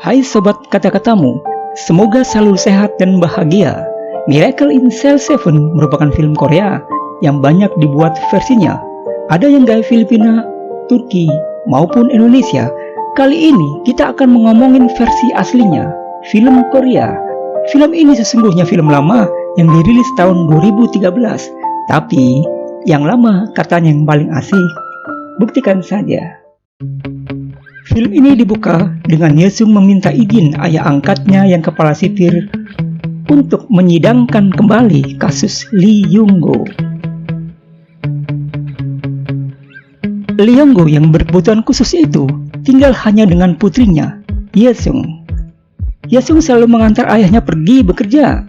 Hai sobat kata-katamu, semoga selalu sehat dan bahagia. Miracle in Cell 7 merupakan film Korea yang banyak dibuat versinya. Ada yang gaya Filipina, Turki, maupun Indonesia. Kali ini kita akan ngomongin versi aslinya, film Korea. Film ini sesungguhnya film lama yang dirilis tahun 2013. Tapi yang lama katanya yang paling asik. Buktikan saja. Film ini dibuka dengan Yesung meminta izin ayah angkatnya yang kepala sipir untuk menyidangkan kembali kasus Lee Yong-go. Lee Yong-go yang berkebutuhan khusus itu tinggal hanya dengan putrinya, Yesung. Yesung selalu mengantar ayahnya pergi bekerja.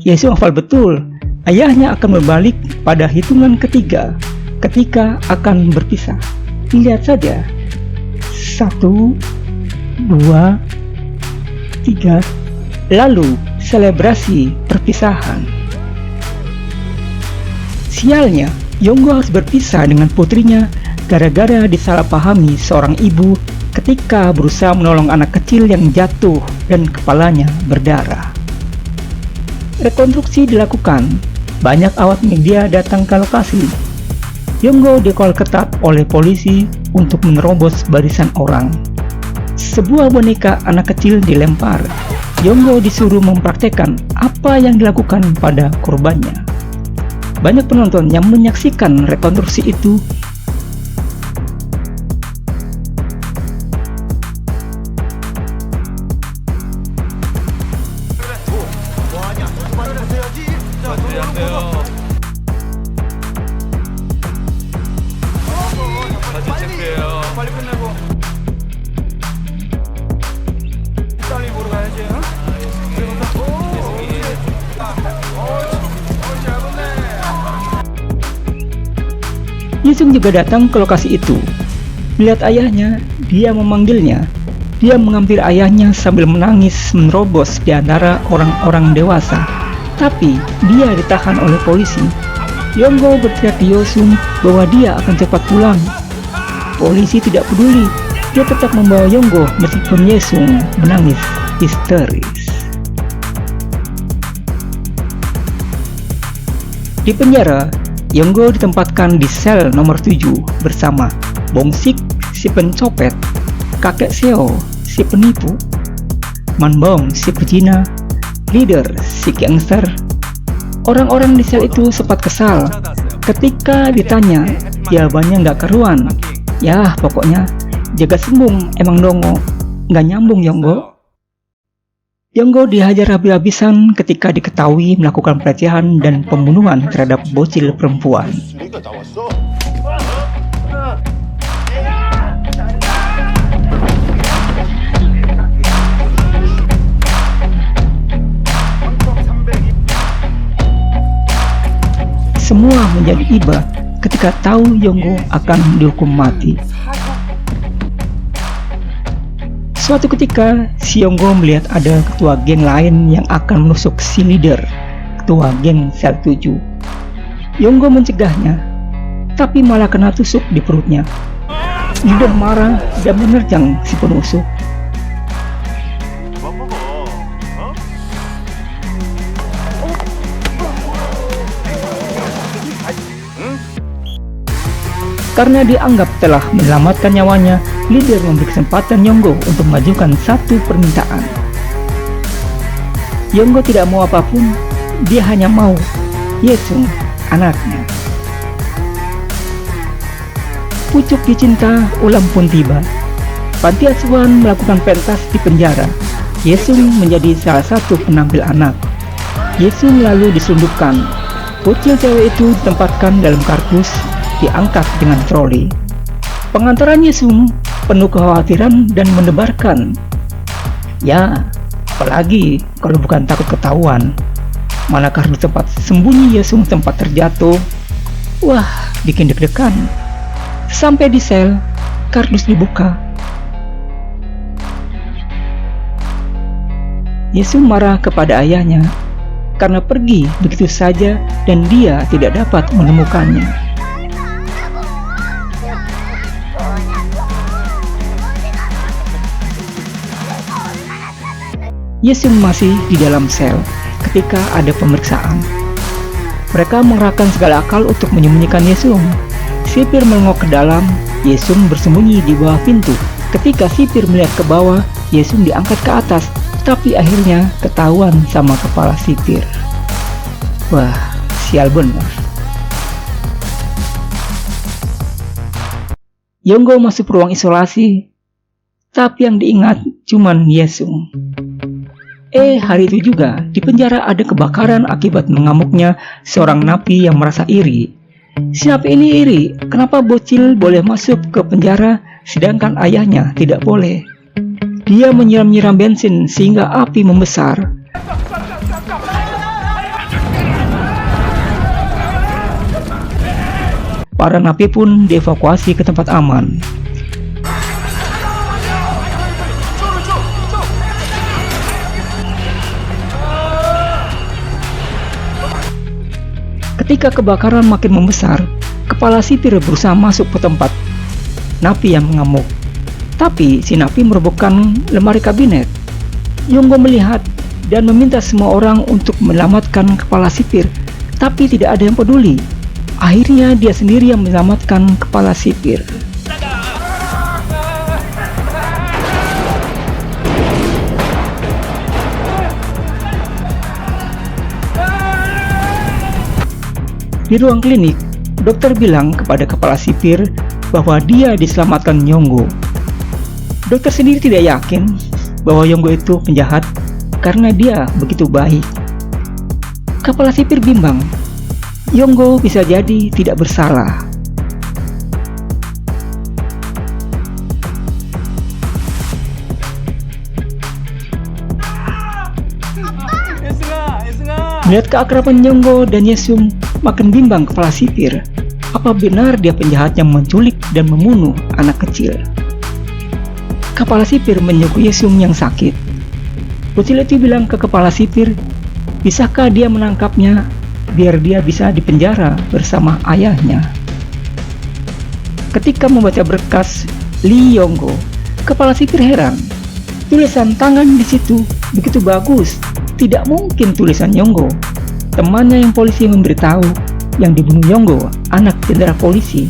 Yesung hafal betul, ayahnya akan berbalik pada hitungan ketiga ketika akan berpisah. Lihat saja. 1, 2, 3. Lalu selebrasi perpisahan. Sialnya, Yong-go harus berpisah dengan putrinya gara-gara disalahpahami seorang ibu ketika berusaha menolong anak kecil yang jatuh dan kepalanya berdarah. Rekonstruksi dilakukan. Banyak awak media datang ke lokasi. Yong-go dikawal ketat oleh polisi untuk menerobos barisan orang. Sebuah boneka anak kecil dilempar. Yong-go disuruh mempraktekkan apa yang dilakukan pada korbannya. Banyak penonton yang menyaksikan rekonstruksi itu. Yesung juga datang ke lokasi itu. Melihat ayahnya, dia memanggilnya. Dia mengambil ayahnya sambil menangis menerobos di antara orang-orang dewasa. Tapi dia ditahan oleh polisi. Yong-go berteriak ke Yesung bahwa dia akan cepat pulang. Polisi tidak peduli. Dia tetap membawa Yong-go meskipun Yesung menangis histeris. Di penjara, Yong-go ditempatkan di sel nomor 7 bersama Bong-sik, si pencopet, kakek Seo, si penipu, Man-bong, si pezina, Leader, si gangster. Orang-orang di sel itu sempat kesal ketika ditanya, jawabannya nggak karuan. Ya pokoknya jaga sembung emang dongo, nggak nyambung Yong-go. Yong-go dihajar habis-habisan ketika diketahui melakukan pelecehan dan pembunuhan terhadap bocil perempuan. Semua menjadi iba ketika tahu Yong-go akan dihukum mati. Suatu ketika, si Yong-go melihat ada ketua geng lain yang akan menusuk si Leader, ketua geng sel 7. Yong-go mencegahnya, tapi malah kena tusuk di perutnya. Leader marah dan menerjang si penusuk. Karena dianggap telah menyelamatkan nyawanya, Leader memberi kesempatan Yong-go untuk mengajukan satu permintaan. Yong-go tidak mau apapun, dia hanya mau Yesung, anaknya. Pucuk dicinta, ulang pun tiba. Panti asuhan melakukan pentas di penjara. Yesung menjadi salah satu penampil anak. Yesung lalu diselundupkan. Bocil cewek itu ditempatkan dalam kardus, diangkat dengan troli. Pengantaran Yesung penuh kekhawatiran dan mendebarkan. Ya, apalagi kalau bukan takut ketahuan. Mana kardus tempat sembunyi Yesung tempat terjatuh. Wah, bikin deg-degan. Sampai di sel, kardus dibuka. Yesung marah kepada ayahnya karena pergi begitu saja dan dia tidak dapat menemukannya. Yesung masih di dalam sel ketika ada pemeriksaan. Mereka mengerahkan segala akal untuk menyembunyikan Yesung. Sipir melongok ke dalam, Yesung bersembunyi di bawah pintu. Ketika sipir melihat ke bawah, Yesung diangkat ke atas, tapi akhirnya ketahuan sama kepala sipir. Wah, sial benar. Yonggo masuk ruang isolasi, tapi yang diingat cuman Yesung. Hari itu juga di penjara ada kebakaran akibat mengamuknya seorang napi yang merasa iri. Si napi ini iri, kenapa bocil boleh masuk ke penjara sedangkan ayahnya tidak boleh. Dia menyiram-nyiram bensin sehingga api membesar. Para napi pun dievakuasi ke tempat aman. Ketika kebakaran makin membesar, kepala sipir berusaha masuk ke tempat napi yang mengamuk. Tapi si napi merobohkan lemari kabinet. Yonggo melihat dan meminta semua orang untuk menyelamatkan kepala sipir, tapi tidak ada yang peduli. Akhirnya dia sendiri yang menyelamatkan kepala sipir. Di ruang klinik, dokter bilang kepada kepala sipir bahwa dia diselamatkan Yonggo. Dokter sendiri tidak yakin bahwa Yonggo itu penjahat karena dia begitu baik. Kepala sipir bimbang. Yonggo bisa jadi tidak bersalah. Melihat keakraban Yonggo dan Yesung, makin bimbang kepala sipir. Apa benar dia penjahat yang menculik dan membunuh anak kecil? Kepala sipir menyuguhi Yesung yang sakit. Bocil itu bilang ke kepala sipir, bisakah dia menangkapnya biar dia bisa dipenjara bersama ayahnya. Ketika membaca berkas Lee Yonggo, kepala sipir heran. Tulisan tangan di situ begitu bagus, tidak mungkin tulisan Yonggo. Temannya yang polisi memberitahu yang dibunuh Yonggo, anak jenderal polisi.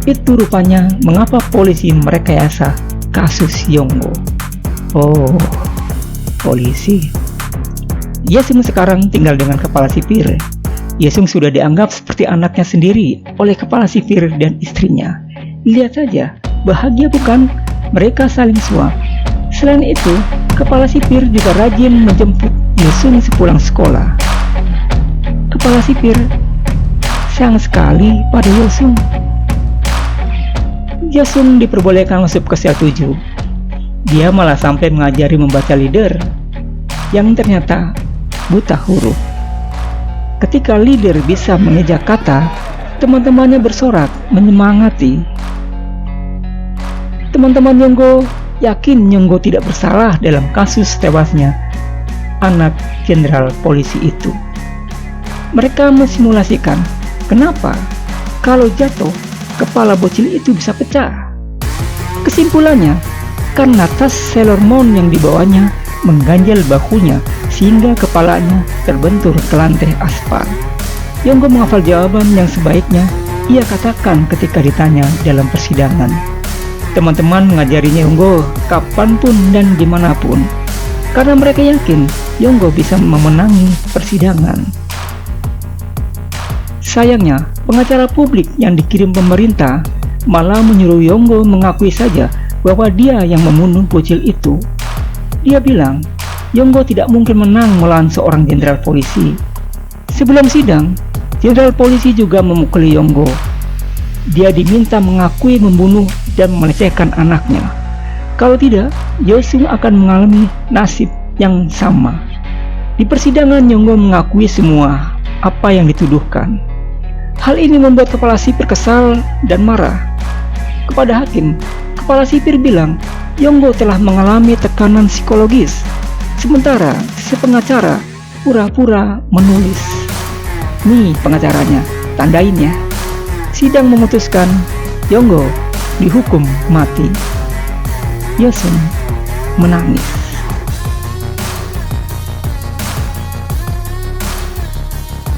Itu rupanya mengapa polisi merekayasa kasus Yonggo. Oh, polisi. Yesung sekarang tinggal dengan kepala sipir. Yesung sudah dianggap seperti anaknya sendiri oleh kepala sipir dan istrinya. Lihat saja, bahagia bukan? Mereka saling suap. Selain itu, kepala sipir juga rajin menjemput Yesung sepulang sekolah. Kepala sipir sayang sekali pada Yesung. Yesung diperbolehkan masuk ke sel 7. Dia malah sampai mengajari membaca leader yang ternyata buta huruf. Ketika leader bisa mengeja kata, teman-temannya bersorak menyemangati. Teman-teman Yonggo yakin Yonggo tidak bersalah dalam kasus tewasnya anak jenderal polisi itu. Mereka mensimulasikan kenapa kalau jatuh kepala bocil itu bisa pecah. Kesimpulannya, karena tas Sailor Moon yang dibawanya mengganjal bahunya sehingga kepalanya terbentur ke lantai aspal. Yonggo menghafal jawaban yang sebaiknya ia katakan ketika ditanya dalam persidangan. Teman-teman mengajarinya Yonggo kapanpun dan dimanapun, karena mereka yakin Yonggo bisa memenangi persidangan. Sayangnya, pengacara publik yang dikirim pemerintah malah menyuruh Yonggo mengakui saja bahwa dia yang membunuh bocil itu. Dia bilang, Yonggo tidak mungkin menang melawan seorang jenderal polisi. Sebelum sidang, jenderal polisi juga memukuli Yonggo. Dia diminta mengakui membunuh dan melecehkan anaknya. Kalau tidak, Yesung akan mengalami nasib yang sama. Di persidangan, Yonggo mengakui semua apa yang dituduhkan. Hal ini membuat kepala sipir kesal dan marah. Kepada hakim, kepala sipir bilang, Yonggo telah mengalami tekanan psikologis, sementara si pengacara pura-pura menulis. Nih pengacaranya, tandain ya. Sidang memutuskan Yonggo dihukum mati. Yesung menangis.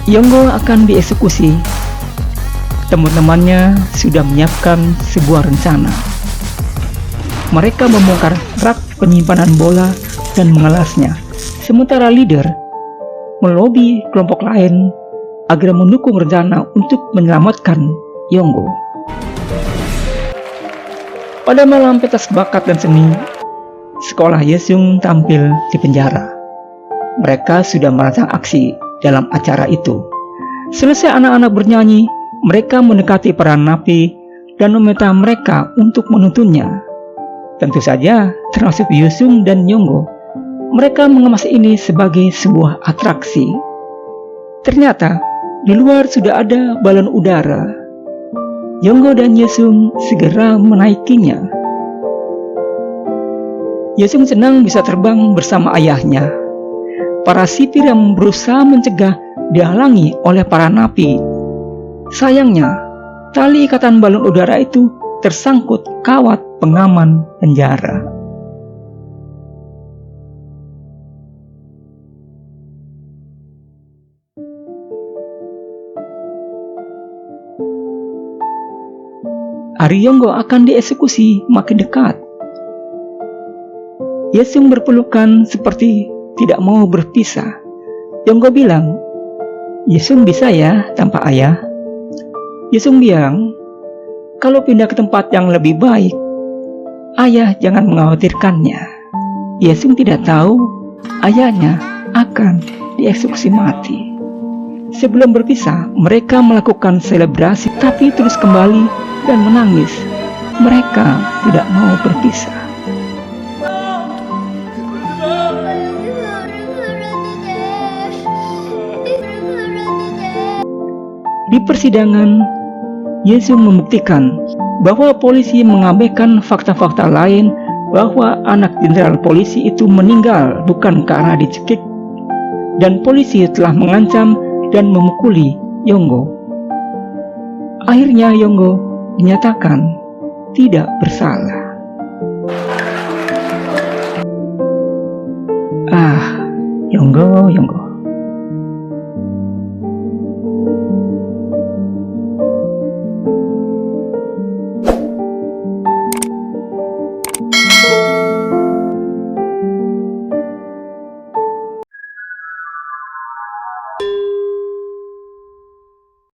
Yonggo akan dieksekusi. Teman-temannya sudah menyiapkan sebuah rencana. Mereka membongkar rak penyimpanan bola dan mengelasnya, sementara leader melobi kelompok lain agar mendukung rencana untuk menyelamatkan Yonggo. Pada malam pentas bakat dan seni, sekolah Yesung tampil di penjara. Mereka sudah merancang aksi dalam acara itu. Selesai anak-anak bernyanyi, mereka mendekati para napi dan meminta mereka untuk menuntunnya. Tentu saja, termasuk Yesung dan Yonggo. Mereka mengemas ini sebagai sebuah atraksi. Ternyata, di luar sudah ada balon udara. Yonggo dan Yesung segera menaikinya. Yesung senang bisa terbang bersama ayahnya. Para sipir yang berusaha mencegah dihalangi oleh para napi. Sayangnya, tali ikatan balon udara itu tersangkut kawat pengaman penjara. Hari Yonggo akan dieksekusi makin dekat. Yesung berpelukan seperti tidak mau berpisah. Yonggo bilang, "Yesung bisa ya tanpa ayah?" Yesung bilang, "Kalau pindah ke tempat yang lebih baik, ayah jangan mengkhawatirkannya." Yesung tidak tahu ayahnya akan dieksekusi mati. Sebelum berpisah, mereka melakukan selebrasi tapi terus kembali dan menangis. Mereka tidak mau berpisah. Di persidangan, Yesung membuktikan bahwa polisi mengabaikan fakta-fakta lain bahwa anak jenderal polisi itu meninggal bukan karena dicekik, dan polisi telah mengancam dan memukuli Yonggo. Akhirnya Yonggo dinyatakan tidak bersalah. Yonggo.